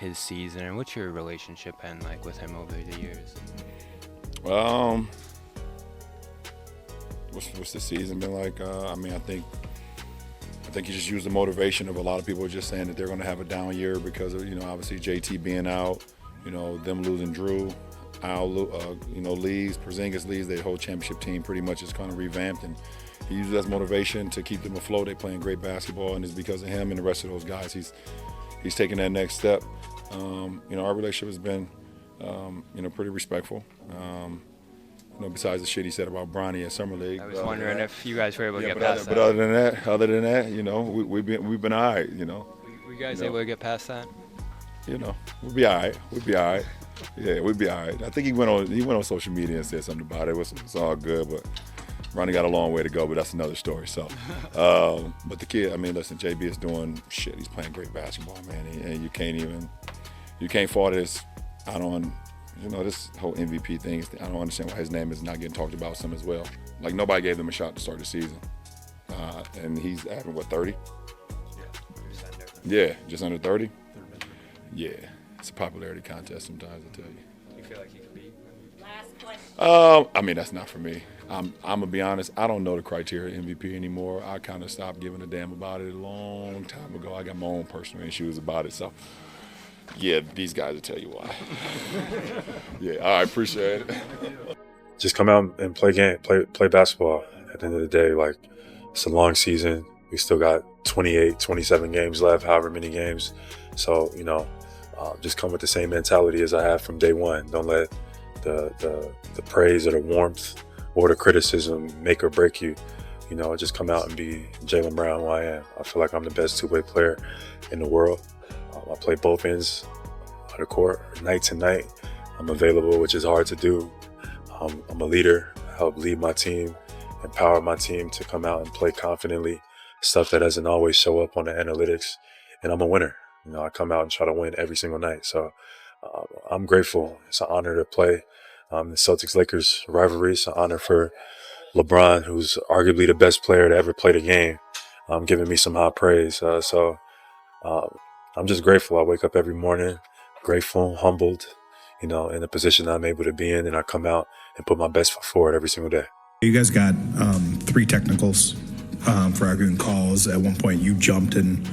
his season, and what's your relationship been like with him over the years? Um, what's the season been like? I mean, I think he just used the motivation of a lot of people just saying that they're going to have a down year because of, obviously JT being out, them losing Drew, Al, leaves, Porzingis leaves. Their whole championship team pretty much is kind of revamped, and he uses that as motivation to keep them afloat. They're playing great basketball, and it's because of him and the rest of those guys. He's taking that next step. Our relationship has been, pretty respectful. Besides the shit he said about Bronny at Summer League. I was wondering if you guys were able to get but past that. But other than that, we've been all right. Were you guys able to get past that? We'll be all right. We'll be all right. Yeah, we'll be all right. I think he went on social media and said something about it. It's all good, but Ronnie got a long way to go, but that's another story. So, but the kid, I mean, listen, JB is doing shit. He's playing great basketball, man, and you can't fault this. This whole MVP thing. I don't understand why his name is not getting talked about some as well. Like, nobody gave him a shot to start the season, and he's averaging 30? Yeah, just under 30. Yeah, it's a popularity contest sometimes, I tell you. You feel like he could beat? Last question. I mean, that's not for me. I'm gonna be honest. I don't know the criteria of MVP anymore. I kind of stopped giving a damn about it a long time ago. I got my own personal issues about it. So, yeah, these guys will tell you why. Yeah, I appreciate it. Just come out and play basketball. At the end of the day, like, it's a long season. We still got 28, 27 games left, however many games. So, just come with the same mentality as I have from day one. Don't let the praise or the warmth or the criticism make or break you. Just come out and be Jaylen Brown, who I am. I feel like I'm the best two-way player in the world. I play both ends of the court, night to night. I'm available, which is hard to do. I'm a leader. I help lead my team, empower my team to come out and play confidently, stuff that doesn't always show up on the analytics. And I'm a winner. I come out and try to win every single night. So I'm grateful. It's an honor to play the Celtics-Lakers rivalry. It's an honor for LeBron, who's arguably the best player to ever play the game, giving me some high praise. I'm just grateful. I wake up every morning grateful, humbled, in the position I'm able to be in, and I come out and put my best foot forward every single day. You guys got 3 technicals for arguing calls. At one point, you jumped and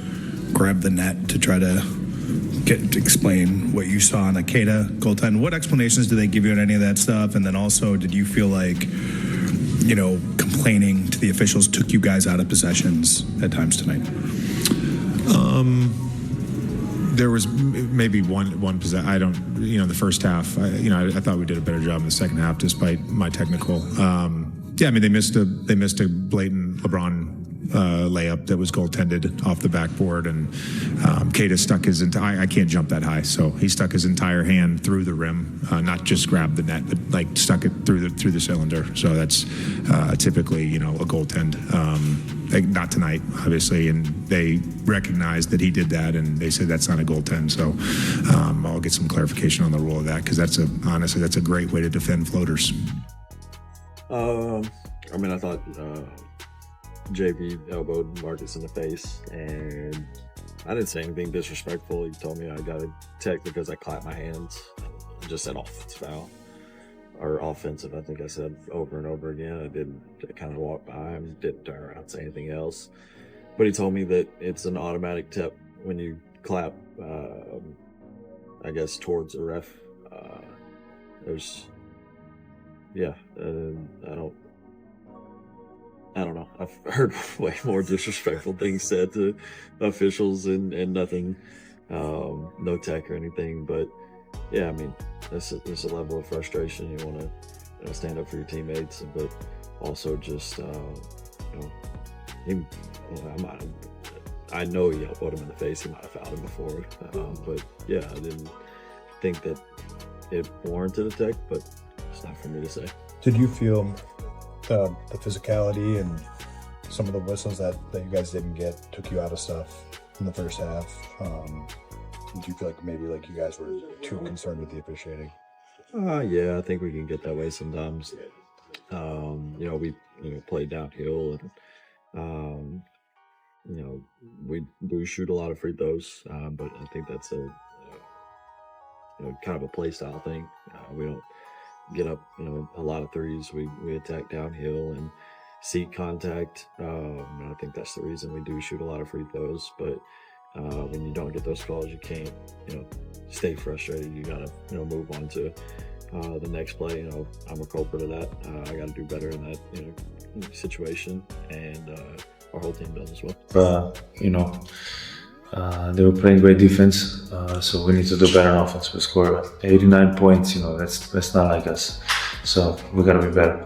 grabbed the net to try to explain what you saw on a Queta goaltend. What explanations did they give you on any of that stuff? And then also, did you feel like, complaining to the officials took you guys out of possessions at times tonight? There was maybe one possession. I don't, the first half, I thought we did a better job in the second half, despite my technical. They missed a blatant LeBron layup that was goaltended off the backboard, and Queta stuck his entire. I can't jump that high, so he stuck his entire hand through the rim, not just grabbed the net, but stuck it through the cylinder. So that's typically a goaltend. Not tonight, obviously, and they recognized that he did that, and they said that's not a goaltend. So I'll get some clarification on the rule of that, because honestly that's a great way to defend floaters. I thought JV elbowed Marcus in the face, and I didn't say anything disrespectful. He told me I got a tech because I clapped my hands. I just said offensive foul. Or offensive, I think I said over and over again. I did kind of walk by him, didn't turn around and say anything else. But he told me that it's an automatic tip when you clap, I guess, towards a ref. I don't know. I've heard way more disrespectful things said to officials and nothing, no tech or anything. But yeah, there's a level of frustration. You want to stand up for your teammates, but also just I know he elbowed him in the face. He might have fouled him before, but yeah, I didn't think that it warranted a tech, but it's not for me to say. Did you feel the physicality and some of the whistles that you guys didn't get took you out of stuff in the first half? Do you feel like maybe you guys were too concerned with the officiating? Yeah, I think we can get that way sometimes. We play downhill, and we shoot a lot of free throws, but I think that's kind of a play style thing. We don't get up, a lot of threes. We attack downhill and seek contact. And I think that's the reason we do shoot a lot of free throws. But when you don't get those calls, you can't, stay frustrated. You gotta, move on to the next play. I'm a culprit of that. I got to do better in that, situation, and our whole team does as well. They were playing great defense, so we need to do better on offense. We scored 89 points. That's not like us. So we got to be better.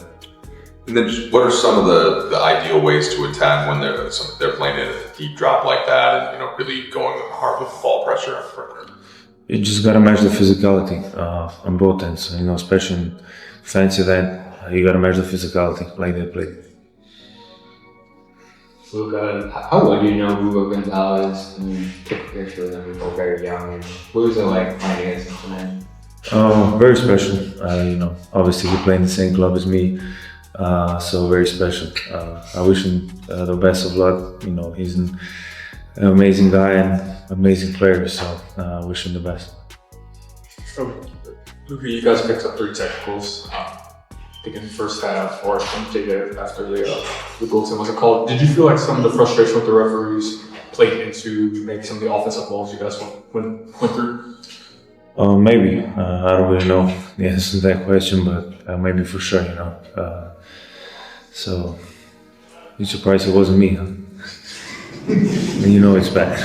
And then, just what are some of the ideal ways to attack when they're playing in a deep drop like that, and really going hard with ball pressure on the perimeter? You just got to match the physicality on both ends. Especially in fancy event, you got to match the physicality like they play. Luka, how well do you know Hugo Gonzalez? Typically for them, we're very young. And what was it like playing against him tonight? Very special. Obviously he played in the same club as me, so very special. I wish him the best of luck. He's an amazing guy and amazing player, so I wish him the best. Luka, you guys picked up 3 technicals. I think in the first half, or after the goaltend wasn't called. Did you feel like some of the frustration with the referees played into maybe some of the offensive balls you guys went through? Maybe. I don't really know the answer to that question, but maybe for sure, So, you're surprised it wasn't me, huh? It's bad.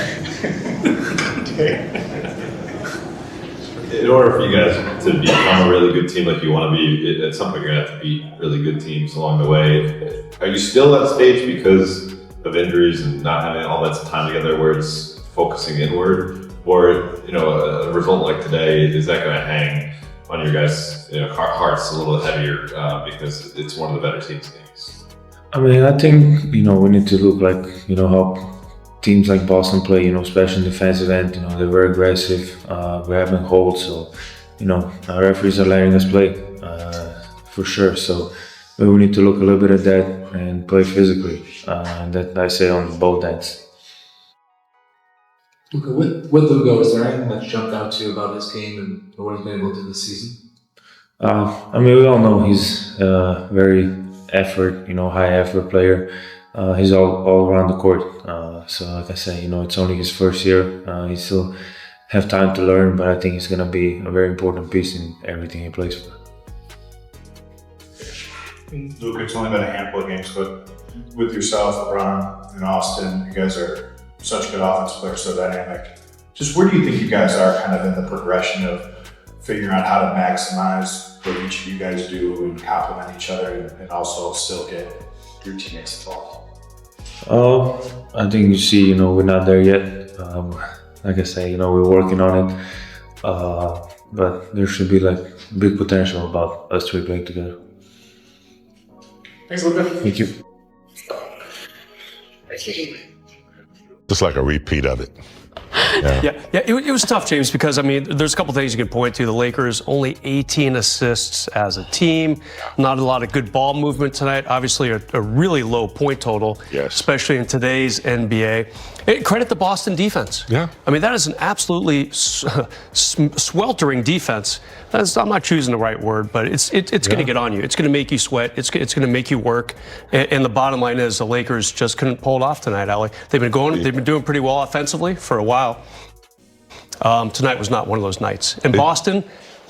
In order for you guys to become a really good team like you want to be, at some point you're going to have to beat really good teams along the way. Are you still at a stage because of injuries and not having all that time together where it's focusing inward? Or, a result like today, is that going to hang on your guys' hearts a little heavier because it's one of the better teams games? I think, we need to look like, how teams like Boston play, especially in defensive end, they're very aggressive, we're having holds, so, our referees are letting us play, for sure, so we need to look a little bit at that and play physically, and that I say on both ends. Okay, with Lugo, is there anything that jumped out to you about his game and what he's been able to do this season? We all know he's very high effort player. He's all around the court. So like I say, it's only his first year. He still have time to learn, but I think he's going to be a very important piece in everything he plays for. Luka, it's only been a handful of games, but with yourself, LeBron, and Austin, you guys are such good offensive players, so dynamic. Just where do you think you guys are kind of in the progression of figuring out how to maximize what each of you guys do and complement each other and also still get your teammates involved? I think you see, we're not there yet. Like I say, we're working on it. But there should be big potential about us three playing together. Thanks, Luka. Thank you. Just like a repeat of it. Yeah, it was tough, James, because, there's a couple things you can point to. The Lakers only 18 assists as a team. Not a lot of good ball movement tonight. Obviously, a really low point total, especially in today's NBA. Credit the Boston defense. Yeah. That is an absolutely sweltering defense. I'm not choosing the right word, but it's going to get on you. It's going to make you sweat. It's going to make you work. And the bottom line is the Lakers just couldn't pull it off tonight, Ali. They've been doing pretty well offensively for a while. Tonight was not one of those nights. And Boston,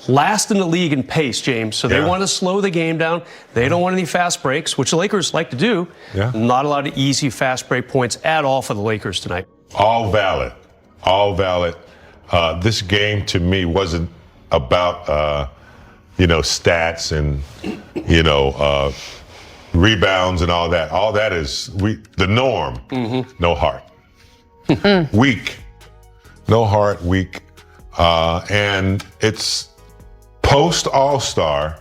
last in the league in pace, James. So they want to slow the game down. They don't want any fast breaks, which the Lakers like to do. Yeah. Not a lot of easy fast break points at all for the Lakers tonight. All valid. All valid. This game to me wasn't about, stats and, rebounds and all that. All that is the norm. Mm-hmm. No heart. Weak. No heart, weak. And it's post All-Star,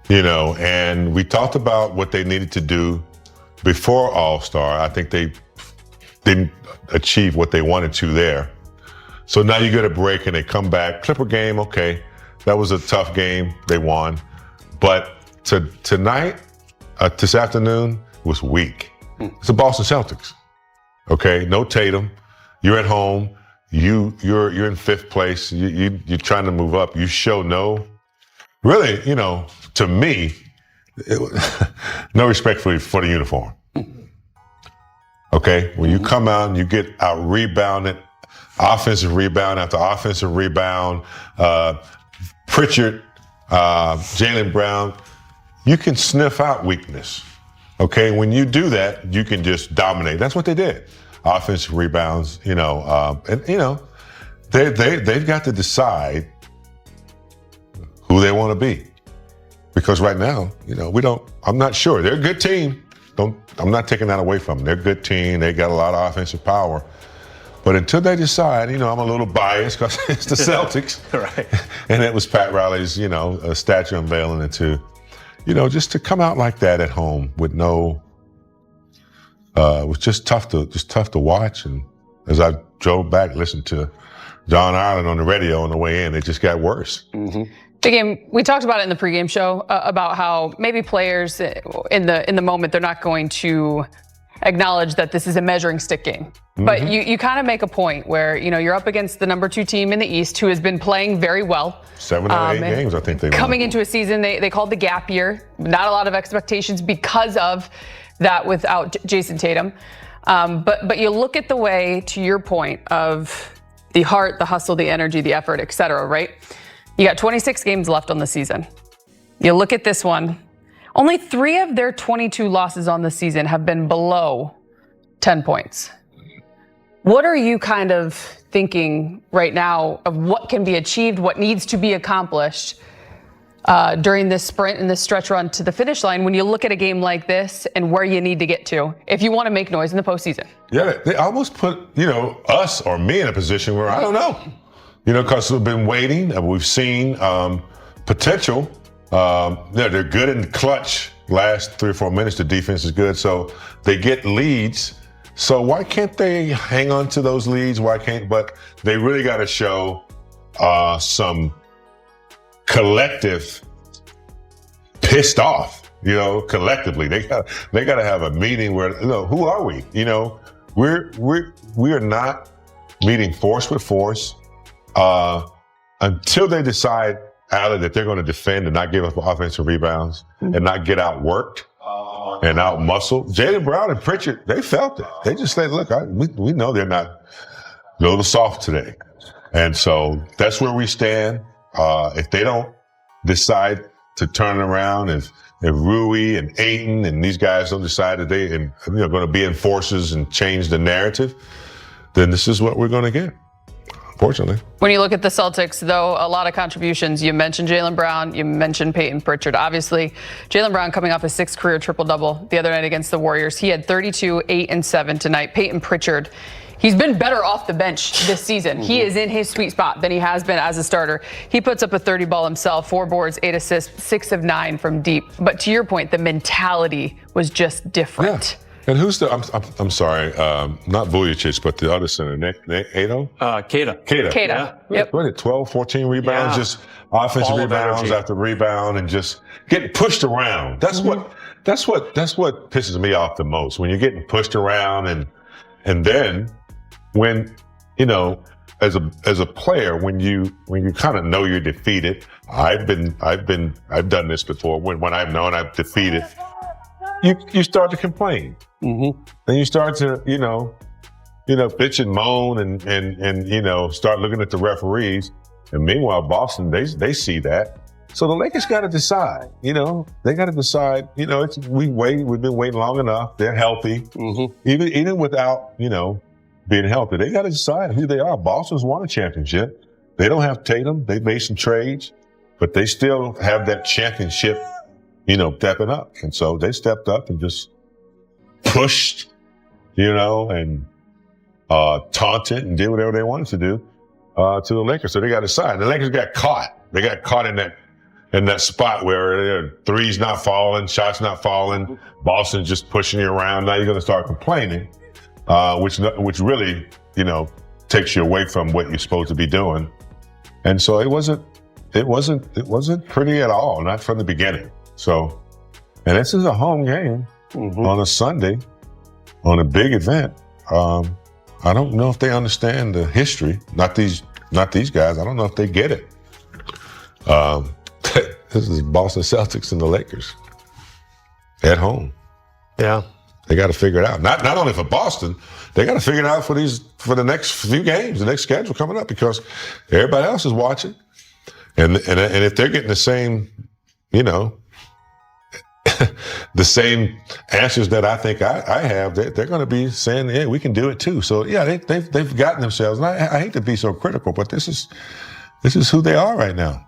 and we talked about what they needed to do before All-Star. I think they didn't achieve what they wanted to there. So now you get a break and they come back. Clipper game, okay. That was a tough game. They won. But tonight, this afternoon, was weak. It's the Boston Celtics. Okay, no Tatum. You're at home. you're in 5th place. You're trying to move up. You show really, to me, no respect for the uniform. Okay, when you come out and you get out rebounded, offensive rebound after offensive rebound, Pritchard, Jaylen Brown, you can sniff out weakness. Okay, when you do that, you can just dominate. That's what they did. Offensive rebounds, they've got to decide who they want to be. Because right now, I'm not sure. They're a good team. I'm not taking that away from them. They're a good team. They got a lot of offensive power. But until they decide, I'm a little biased because it's the Celtics. Right. And it was Pat Riley's, a statue unveiling it too. Just to come out like that at home with it was just tough to watch. And as I drove back, listened to John Ireland on the radio on the way in, it just got worse. Mm-hmm. Big game. We talked about it in the pregame show about how maybe players in the moment, they're not going to acknowledge that this is a measuring stick game. Mm-hmm. But you kind of make a point where, you're up against the number 2 team in the East who has been playing very well. 7 or 8 games, I think they won. Coming into a season they called the gap year. Not a lot of expectations because of that without Jason Tatum. But you look at the way, to your point, of the heart, the hustle, the energy, the effort, et cetera, right? You got 26 games left on the season. You look at this one. Only 3 of their 22 losses on the season have been below 10 points. What are you kind of thinking right now of what can be achieved, what needs to be accomplished during this sprint and this stretch run to the finish line when you look at a game like this and where you need to get to if you want to make noise in the postseason? Yeah, they almost put, us or me in a position where I don't know. Because we've been waiting and we've seen potential. They're good in the clutch. Last 3 or 4 minutes, the defense is good. So they get leads. So why can't they hang on to those leads? But they really got to show some collective pissed off, collectively. They got to have a meeting where, who are we? We are not meeting force with force. Until they decide, Allie, that they're going to defend and not give up offensive rebounds and not get outworked and out-muscled. Jaylen Brown and Pritchard, they felt it. They just said, look, we know they're not a little soft today. And so that's where we stand. If they don't decide to turn around, if Rui and Ayton and these guys don't decide that they're going to be enforcers and change the narrative, then this is what we're going to get. Unfortunately. When you look at the Celtics, though, a lot of contributions. You mentioned Jaylen Brown. You mentioned Peyton Pritchard. Obviously, Jaylen Brown coming off his 6th career triple-double the other night against the Warriors. He had 32, 8, and 7 tonight. Peyton Pritchard, he's been better off the bench this season. He is in his sweet spot than he has been as a starter. He puts up a 30 ball himself, 4 boards, 8 assists, 6 of 9 from deep. But to your point, the mentality was just different. Yeah. And who's I'm sorry, not Vujicic, but the other center, Nato? Queta. Yeah. Yep. What is it, 12, 14 rebounds, just offensive rebounds after rebound and just getting pushed around. That's what pisses me off the most, when you're getting pushed around and then when, as a player, when you kind of know you're defeated, I've done this before, when I've known I've defeated, you start to complain. Mm-hmm. Then you start to, bitch and moan and start looking at the referees. And meanwhile, Boston, they see that. So the Lakers got to decide, they got to decide, we've been waiting long enough. They're healthy. Mm-hmm. Even without, being healthy, they got to decide who they are. Boston's won a championship. They don't have Tatum. They made some trades, but they still have that championship, stepping up. And so they stepped up and just pushed, and taunted and did whatever they wanted to do to the Lakers. So they got to decide. The Lakers got caught. They got caught in that spot where threes not falling, shots not falling, Boston's just pushing you around. Now you're going to start complaining, which really, takes you away from what you're supposed to be doing. And so it wasn't pretty at all, not from the beginning. So, and this is a home game on a Sunday on a big event. I don't know if they understand the history. Not these guys. I don't know if they get it. This is Boston Celtics and the Lakers at home. Yeah. They got to figure it out. Not only for Boston, they got to figure it out for the next few games, the next schedule coming up, because everybody else is watching. And if they're getting the same, the same answers that I think I have, they're going to be saying, yeah, we can do it too. So yeah, they've gotten themselves. And I hate to be so critical, but this is who they are right now.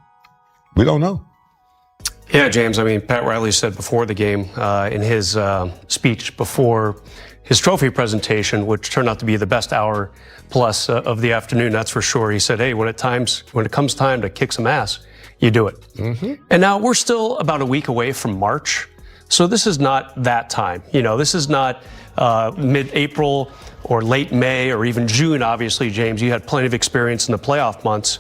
We don't know. Yeah, James. I mean, Pat Riley said before the game in his speech before his trophy presentation, which turned out to be the best hour plus of the afternoon, that's for sure. He said, hey, when it comes time to kick some ass, you do it. Mm-hmm. And now we're still about a week away from March. So this is not that time. This is not mid-April or late May or even June, obviously, James. You had plenty of experience in the playoff months.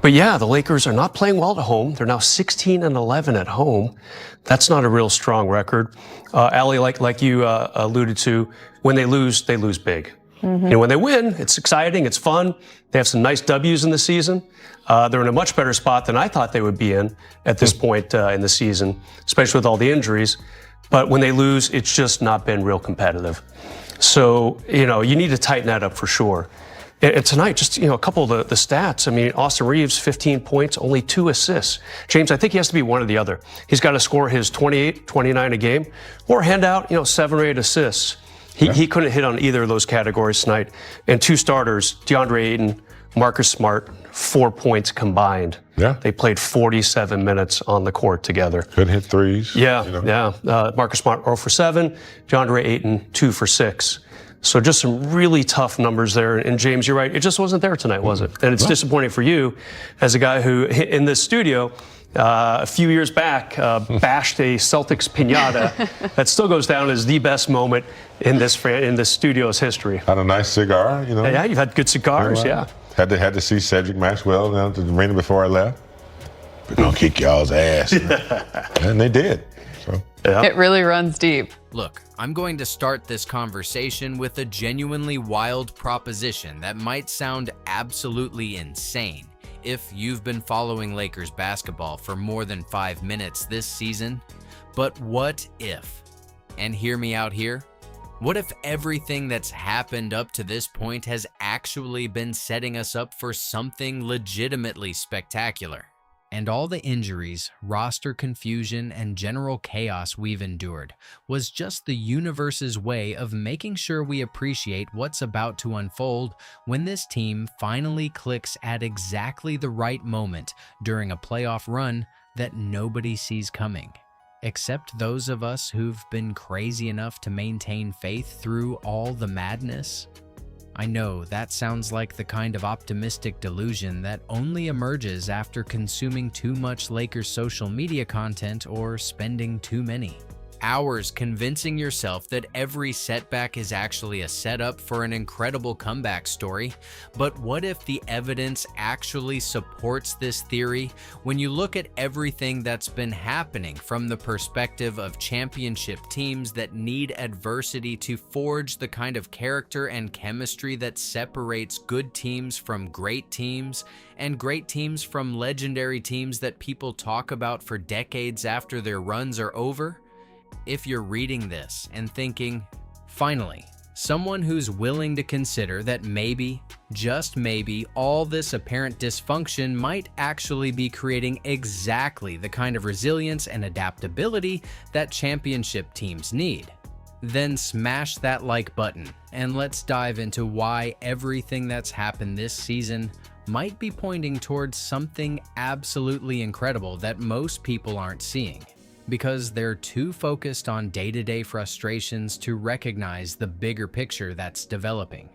But yeah, the Lakers are not playing well at home. They're now 16-11 at home. That's not a real strong record. Allie, like you alluded to, when they lose big. Mm-hmm. When they win, it's exciting, it's fun. They have some nice W's in the season. They're in a much better spot than I thought they would be in at this point in the season, especially with all the injuries. But when they lose, it's just not been real competitive. So, you need to tighten that up for sure. And tonight, just, a couple of the stats. I mean, Austin Reeves, 15 points, only 2 assists. James, I think he has to be one or the other. He's got to score his 28, 29 a game, or hand out, 7 or 8 assists. He couldn't hit on either of those categories tonight. And 2 starters, DeAndre Ayton, Marcus Smart, 4 points combined. Yeah. They played 47 minutes on the court together. Couldn't hit threes. Yeah. Marcus Smart, 0 for 7. DeAndre Ayton, 2 for 6. So just some really tough numbers there. And James, you're right. It just wasn't there tonight, was it? And it's disappointing for you as a guy who, in this studio, a few years back, bashed a Celtics piñata that still goes down as the best moment in this studio's history. Had a nice cigar, Yeah, you've had good cigars, yeah. Had to see Cedric Maxwell down to the arena before I left. We're gonna kick y'all's ass. And they did. So. Yeah. It really runs deep. Look, I'm going to start this conversation with a genuinely wild proposition that might sound absolutely insane if you've been following Lakers basketball for more than 5 minutes this season. But what if? And hear me out here. What if everything that's happened up to this point has actually been setting us up for something legitimately spectacular? And all the injuries, roster confusion, and general chaos we've endured was just the universe's way of making sure we appreciate what's about to unfold when this team finally clicks at exactly the right moment during a playoff run that nobody sees coming, except those of us who've been crazy enough to maintain faith through all the madness. I know that sounds like the kind of optimistic delusion that only emerges after consuming too much Lakers social media content or spending too many hours convincing yourself that every setback is actually a setup for an incredible comeback story. But what if the evidence actually supports this theory when you look at everything that's been happening from the perspective of championship teams that need adversity to forge the kind of character and chemistry that separates good teams from great teams and great teams from legendary teams that people talk about for decades after their runs are over? If you're reading this and thinking, finally, someone who's willing to consider that maybe, just maybe, all this apparent dysfunction might actually be creating exactly the kind of resilience and adaptability that championship teams need, then smash that like button and let's dive into why everything that's happened this season might be pointing towards something absolutely incredible that most people aren't seeing, because they're too focused on day-to-day frustrations to recognize the bigger picture that's developing.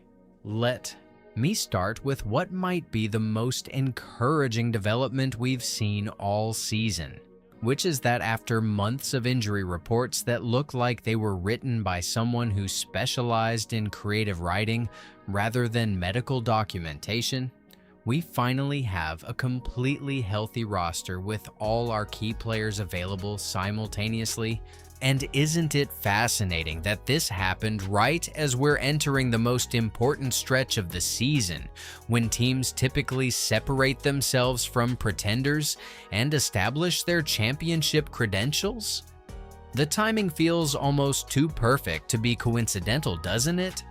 Let me start with what might be the most encouraging development we've seen all season, which is that after months of injury reports that look like they were written by someone who specialized in creative writing rather than medical documentation, we finally have a completely healthy roster with all our key players available simultaneously. And isn't it fascinating that this happened right as we're entering the most important stretch of the season, when teams typically separate themselves from pretenders and establish their championship credentials? The timing feels almost too perfect to be coincidental, doesn't it?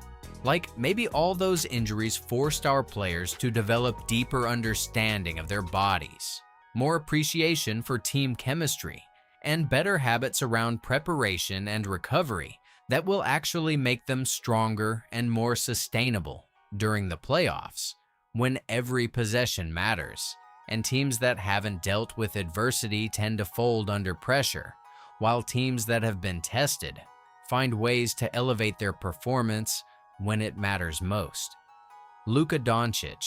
Like, maybe all those injuries forced our players to develop deeper understanding of their bodies, more appreciation for team chemistry, and better habits around preparation and recovery that will actually make them stronger and more sustainable during the playoffs, when every possession matters, and teams that haven't dealt with adversity tend to fold under pressure, while teams that have been tested find ways to elevate their performance when it matters most. Luka Doncic,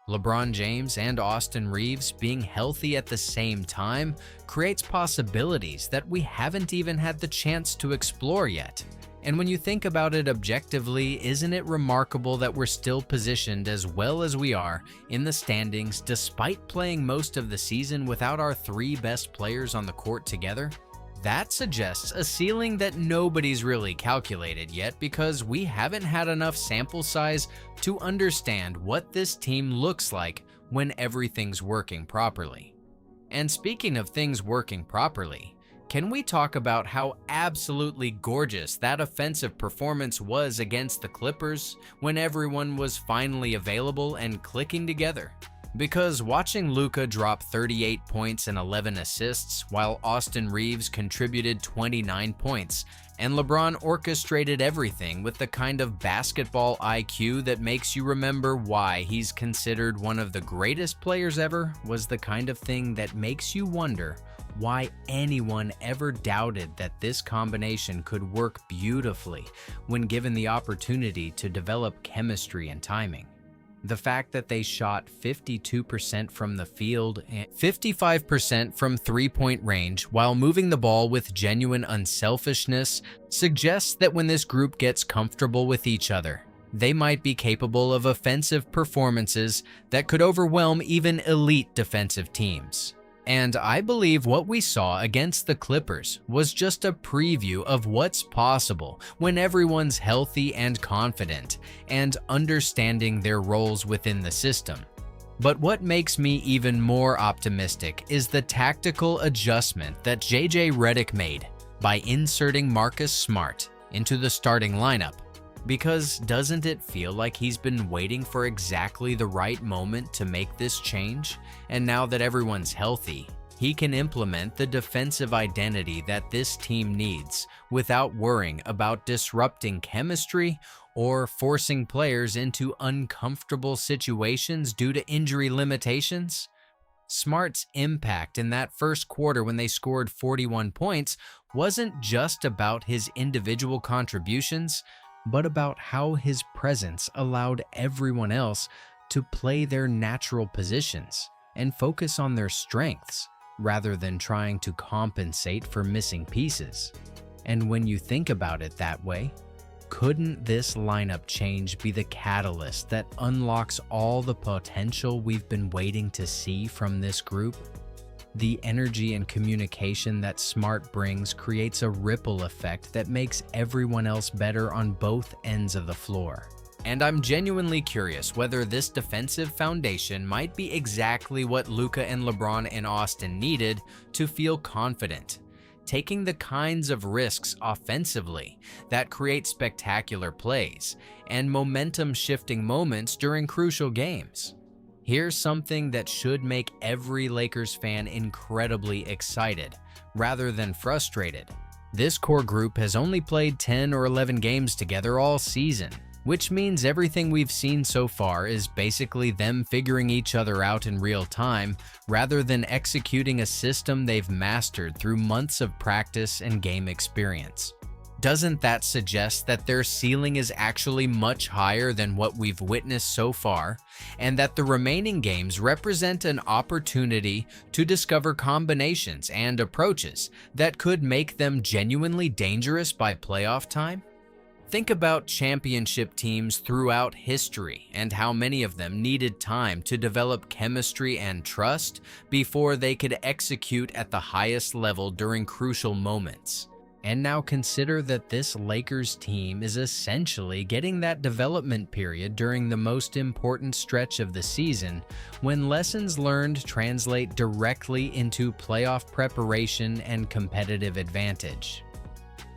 LeBron James, and Austin Reeves being healthy at the same time creates possibilities that we haven't even had the chance to explore yet. And when you think about it objectively, isn't it remarkable that we're still positioned as well as we are in the standings despite playing most of the season without our 3 best players on the court together? That suggests a ceiling that nobody's really calculated yet, because we haven't had enough sample size to understand what this team looks like when everything's working properly. And speaking of things working properly, can we talk about how absolutely gorgeous that offensive performance was against the Clippers when everyone was finally available and clicking together? Because watching Luka drop 38 points and 11 assists, while Austin Reeves contributed 29 points, and LeBron orchestrated everything with the kind of basketball IQ that makes you remember why he's considered one of the greatest players ever, was the kind of thing that makes you wonder why anyone ever doubted that this combination could work beautifully when given the opportunity to develop chemistry and timing. The fact that they shot 52% from the field and 55% from three-point range while moving the ball with genuine unselfishness suggests that when this group gets comfortable with each other, they might be capable of offensive performances that could overwhelm even elite defensive teams. And I believe what we saw against the Clippers was just a preview of what's possible when everyone's healthy and confident and understanding their roles within the system. But what makes me even more optimistic is the tactical adjustment that JJ Redick made by inserting Marcus Smart into the starting lineup. Because doesn't it feel like he's been waiting for exactly the right moment to make this change? And now that everyone's healthy, he can implement the defensive identity that this team needs without worrying about disrupting chemistry or forcing players into uncomfortable situations due to injury limitations. Smart's impact in that first quarter when they scored 41 points wasn't just about his individual contributions, but about how his presence allowed everyone else to play their natural positions and focus on their strengths rather than trying to compensate for missing pieces. And when you think about it that way, couldn't this lineup change be the catalyst that unlocks all the potential we've been waiting to see from this group? The energy and communication that Smart brings creates a ripple effect that makes everyone else better on both ends of the floor. And I'm genuinely curious whether this defensive foundation might be exactly what Luka and LeBron and Austin needed to feel confident, taking the kinds of risks offensively that create spectacular plays and momentum-shifting moments during crucial games. Here's something that should make every Lakers fan incredibly excited, rather than frustrated. This core group has only played 10 or 11 games together all season, which means everything we've seen so far is basically them figuring each other out in real time, rather than executing a system they've mastered through months of practice and game experience. Doesn't that suggest that their ceiling is actually much higher than what we've witnessed so far, and that the remaining games represent an opportunity to discover combinations and approaches that could make them genuinely dangerous by playoff time? Think about championship teams throughout history and how many of them needed time to develop chemistry and trust before they could execute at the highest level during crucial moments. And now consider that this Lakers team is essentially getting that development period during the most important stretch of the season, when lessons learned translate directly into playoff preparation and competitive advantage.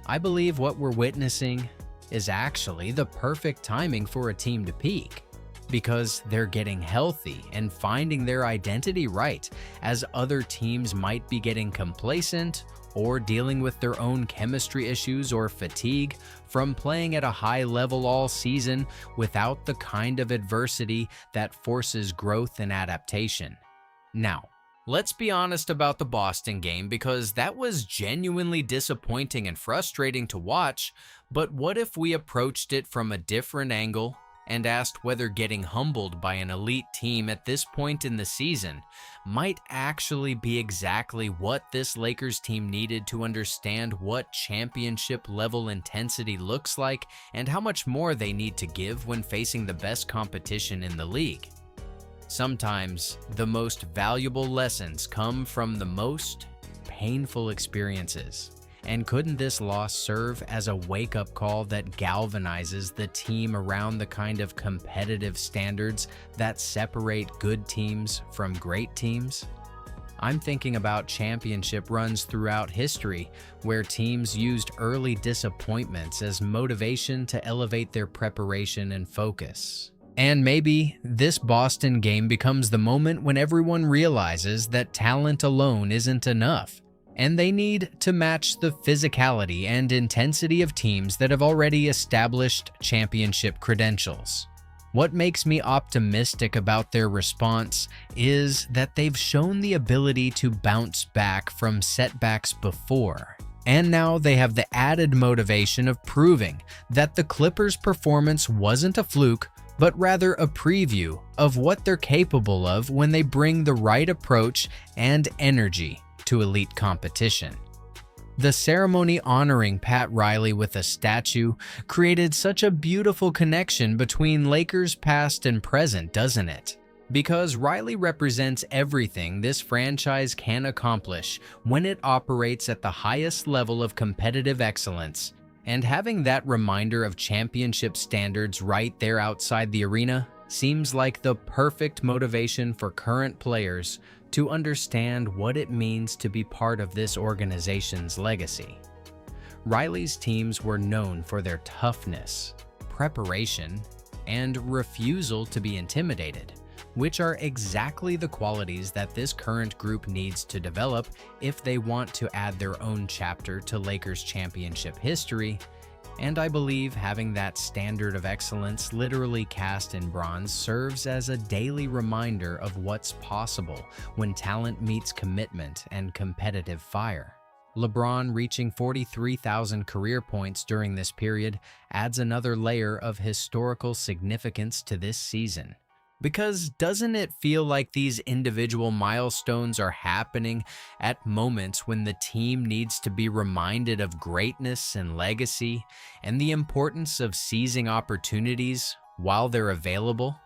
I believe what we're witnessing is actually the perfect timing for a team to peak, because they're getting healthy and finding their identity right, as other teams might be getting complacent or dealing with their own chemistry issues or fatigue from playing at a high level all season without the kind of adversity that forces growth and adaptation. Now, let's be honest about the Boston game, because that was genuinely disappointing and frustrating to watch, but what if we approached it from a different angle and asked whether getting humbled by an elite team at this point in the season might actually be exactly what this Lakers team needed to understand what championship level intensity looks like and how much more they need to give when facing the best competition in the league. Sometimes the most valuable lessons come from the most painful experiences. And couldn't this loss serve as a wake-up call that galvanizes the team around the kind of competitive standards that separate good teams from great teams? I'm thinking about championship runs throughout history where teams used early disappointments as motivation to elevate their preparation and focus. And maybe this Boston game becomes the moment when everyone realizes that talent alone isn't enough, and they need to match the physicality and intensity of teams that have already established championship credentials. What makes me optimistic about their response is that they've shown the ability to bounce back from setbacks before. And now they have the added motivation of proving that the Clippers' performance wasn't a fluke, but rather a preview of what they're capable of when they bring the right approach and energy to elite competition. The ceremony honoring Pat Riley with a statue created such a beautiful connection between Lakers past and present, doesn't it? Because Riley represents everything this franchise can accomplish when it operates at the highest level of competitive excellence, and having that reminder of championship standards right there outside the arena seems like the perfect motivation for current players to understand what it means to be part of this organization's legacy. Riley's teams were known for their toughness, preparation, and refusal to be intimidated, which are exactly the qualities that this current group needs to develop if they want to add their own chapter to Lakers championship history. And I believe having that standard of excellence literally cast in bronze serves as a daily reminder of what's possible when talent meets commitment and competitive fire. LeBron reaching 43,000 career points during this period adds another layer of historical significance to this season. Because doesn't it feel like these individual milestones are happening at moments when the team needs to be reminded of greatness and legacy and the importance of seizing opportunities while they're available?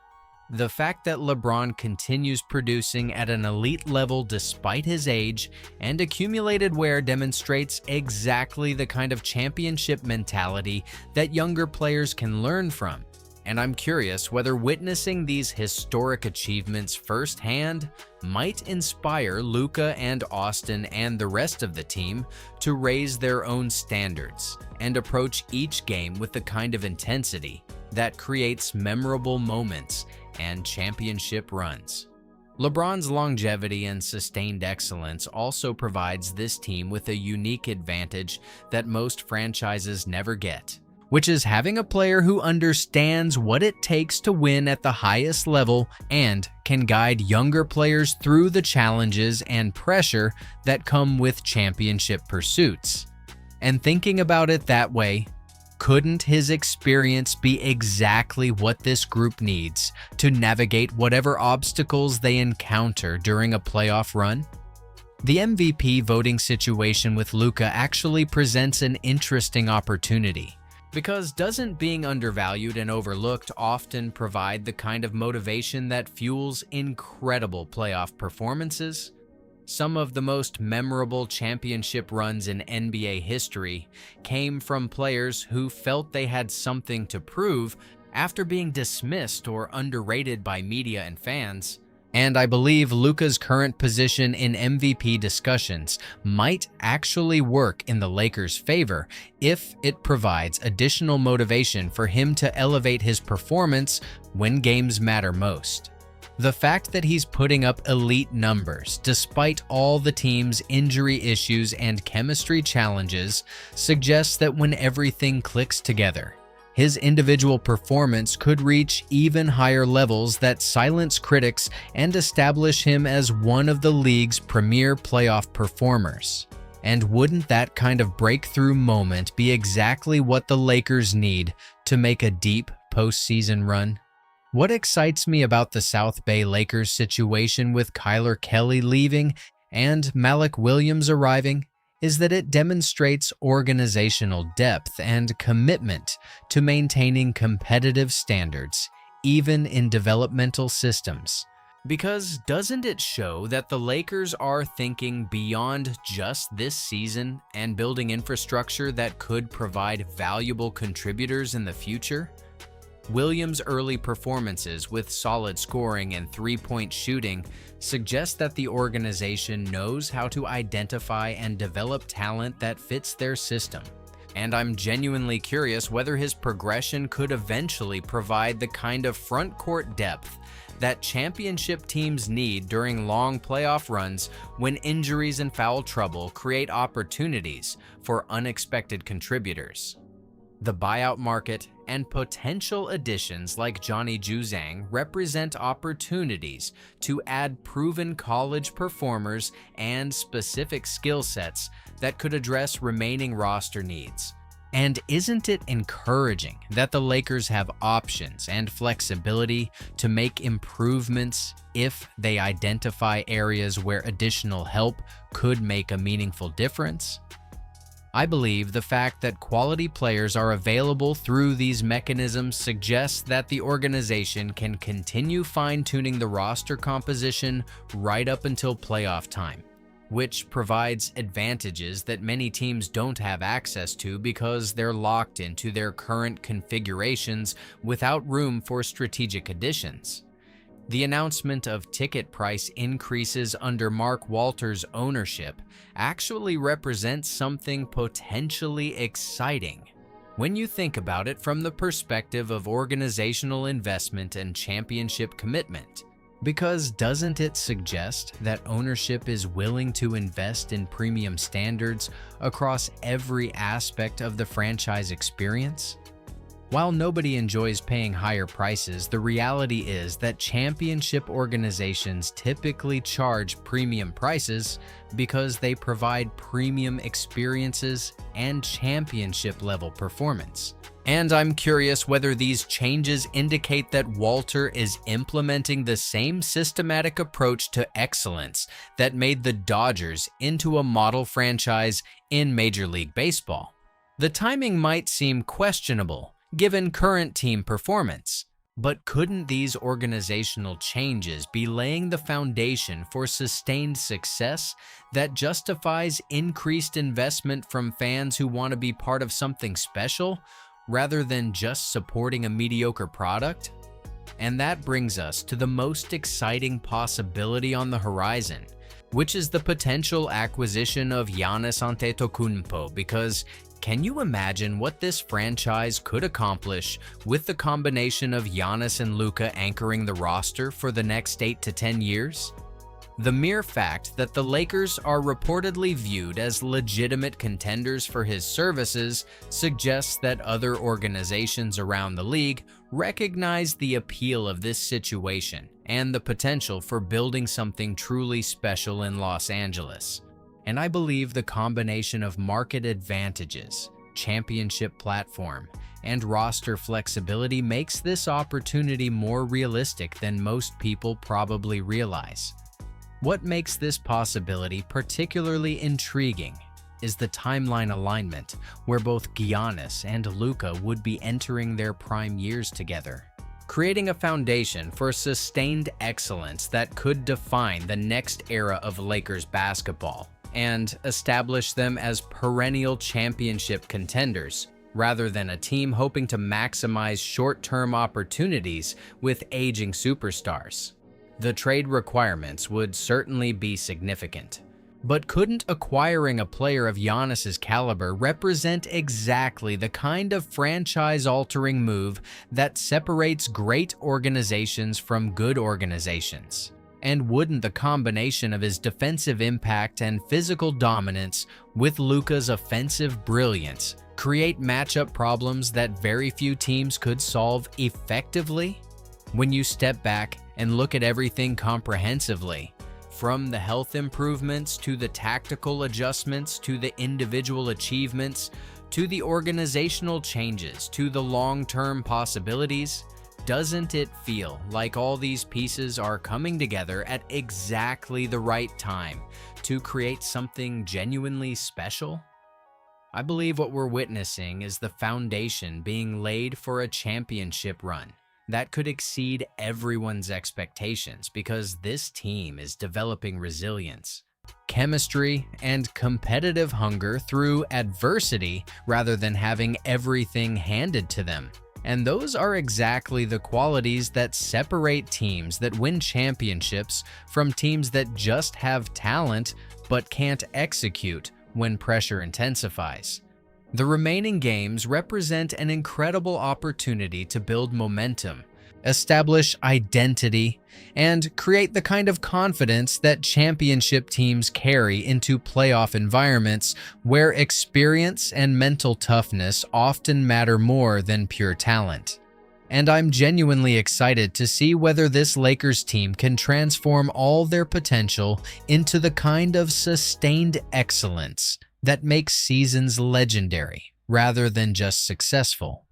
The fact that LeBron continues producing at an elite level despite his age and accumulated wear demonstrates exactly the kind of championship mentality that younger players can learn from. And I'm curious whether witnessing these historic achievements firsthand might inspire Luka and Austin and the rest of the team to raise their own standards and approach each game with the kind of intensity that creates memorable moments and championship runs. LeBron's longevity and sustained excellence also provides this team with a unique advantage that most franchises never get, which is having a player who understands what it takes to win at the highest level and can guide younger players through the challenges and pressure that come with championship pursuits. And thinking about it that way, couldn't his experience be exactly what this group needs to navigate whatever obstacles they encounter during a playoff run? The MVP voting situation with Luka actually presents an interesting opportunity, Because doesn't being undervalued and overlooked often provide the kind of motivation that fuels incredible playoff performances? Some of the most memorable championship runs in NBA history came from players who felt they had something to prove after being dismissed or underrated by media and fans. And I believe Luka's current position in MVP discussions might actually work in the Lakers' favor if it provides additional motivation for him to elevate his performance when games matter most. The fact that he's putting up elite numbers despite all the team's injury issues and chemistry challenges suggests that when everything clicks together, his individual performance could reach even higher levels that silence critics and establish him as one of the league's premier playoff performers. And wouldn't that kind of breakthrough moment be exactly what the Lakers need to make a deep postseason run? What excites me about the South Bay Lakers situation with Kyler Kelly leaving and Malik Williams arriving is that it demonstrates organizational depth and commitment to maintaining competitive standards, even in developmental systems. Because doesn't it show that the Lakers are thinking beyond just this season and building infrastructure that could provide valuable contributors in the future? Williams' early performances with solid scoring and three-point shooting suggest that the organization knows how to identify and develop talent that fits their system. And I'm genuinely curious whether his progression could eventually provide the kind of front-court depth that championship teams need during long playoff runs when injuries and foul trouble create opportunities for unexpected contributors. The buyout market and potential additions like Johnny Juzang represent opportunities to add proven college performers and specific skill sets that could address remaining roster needs. And isn't it encouraging that the Lakers have options and flexibility to make improvements if they identify areas where additional help could make a meaningful difference? I believe the fact that quality players are available through these mechanisms suggests that the organization can continue fine-tuning the roster composition right up until playoff time, which provides advantages that many teams don't have access to because they're locked into their current configurations without room for strategic additions. The announcement of ticket price increases under Mark Walters' ownership actually represents something potentially exciting when you think about it from the perspective of organizational investment and championship commitment. Because doesn't it suggest that ownership is willing to invest in premium standards across every aspect of the franchise experience? While nobody enjoys paying higher prices, the reality is that championship organizations typically charge premium prices because they provide premium experiences and championship-level performance. And I'm curious whether these changes indicate that Walter is implementing the same systematic approach to excellence that made the Dodgers into a model franchise in Major League Baseball. The timing might seem questionable, given current team performance. But couldn't these organizational changes be laying the foundation for sustained success that justifies increased investment from fans who want to be part of something special, rather than just supporting a mediocre product? And that brings us to the most exciting possibility on the horizon, which is the potential acquisition of Giannis Antetokounmpo, because can you imagine what this franchise could accomplish with the combination of Giannis and Luka anchoring the roster for the next 8 to 10 years? The mere fact that the Lakers are reportedly viewed as legitimate contenders for his services suggests that other organizations around the league recognize the appeal of this situation and the potential for building something truly special in Los Angeles. And I believe the combination of market advantages, championship platform, and roster flexibility makes this opportunity more realistic than most people probably realize. What makes this possibility particularly intriguing is the timeline alignment, where both Giannis and Luka would be entering their prime years together, creating a foundation for sustained excellence that could define the next era of Lakers basketball and establish them as perennial championship contenders, rather than a team hoping to maximize short-term opportunities with aging superstars. The trade requirements would certainly be significant. But couldn't acquiring a player of Giannis's caliber represent exactly the kind of franchise-altering move that separates great organizations from good organizations? And wouldn't the combination of his defensive impact and physical dominance with Luka's offensive brilliance create matchup problems that very few teams could solve effectively? When you step back and look at everything comprehensively, from the health improvements to the tactical adjustments to the individual achievements to the organizational changes to the long-term possibilities, doesn't it feel like all these pieces are coming together at exactly the right time to create something genuinely special? I believe what we're witnessing is the foundation being laid for a championship run that could exceed everyone's expectations, because this team is developing resilience, chemistry, and competitive hunger through adversity rather than having everything handed to them. And those are exactly the qualities that separate teams that win championships from teams that just have talent but can't execute when pressure intensifies. The remaining games represent an incredible opportunity to build momentum, establish identity, and create the kind of confidence that championship teams carry into playoff environments where experience and mental toughness often matter more than pure talent. And I'm genuinely excited to see whether this Lakers team can transform all their potential into the kind of sustained excellence that makes seasons legendary rather than just successful.